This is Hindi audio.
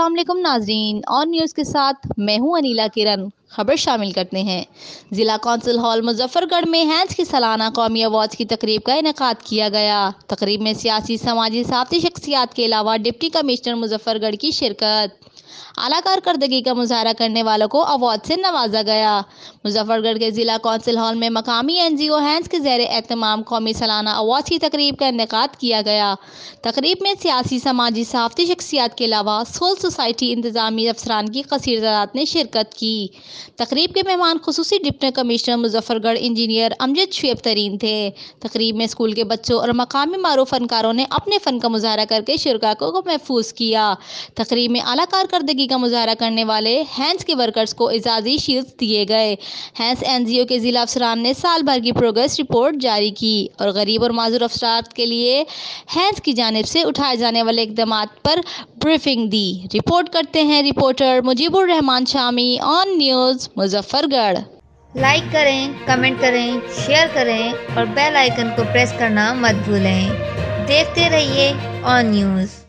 अस्सलाम वालेकुम नाजरीन, और न्यूज़ के साथ मैं हूं अनीला किरण। खबर शामिल करते हैं। जिला कौंसिल हॉल मुजफ्फरगढ़ में हैंस की सालाना कौमी अवार्ड्स की तकरीब का इनेकाद किया गया। तकरीब में सियासी, समाजी, साफ़ी शख्सियात के अलावा डिप्टी कमिश्नर मुजफ्फरगढ़ की शिरकत। आला कारकर्दगी का मुजाहरा करने वालों को अवार्ड से नवाजा गया। मुजफ्फरगढ़ के जिला कौंसिल हॉल में मकामी NGO हैंस के ज़ेर एहतमाम कौमी सालाना अवार्ड्स की तकरीब का इनेकाद किया गया। तकरीब में सियासी, समाजी, साफ़ी शख्सियात के अलावा सोल सोसाइटी इंतजामी अफसरान की कसीर तादाद ने शिरकत की। तकरीब के मेहमान खुसूसी deputy commissioner Muzaffargarh engineer Amjad Shoaib Tareen थे। तकरीब में स्कूल के बच्चों और मकामी मारूफ फनकारों ने अपने फ़न का मुजाहरा करके शुरका को महफूज किया। तकरीब में आला कारकर्दगी का मुजाहरा करने वाले हैंस के वर्कर्स को एजाज़ी शील्ड्स दिए गए। हैंस NGO के जिला अफसरान ने साल भर की प्रोग्रेस रिपोर्ट जारी की और गरीब और माजूर अफराद के लिए हैंस की जानिब से उठाए जाने वाले इक़दाम पर ब्रीफिंग दी। रिपोर्ट करते हैं reporter Mujibur Rahman Shami on news Muzaffargarh. Like करें, कमेंट करें, शेयर करें और बेल आइकन को प्रेस करना मत भूलें। देखते रहिए ऑन न्यूज़।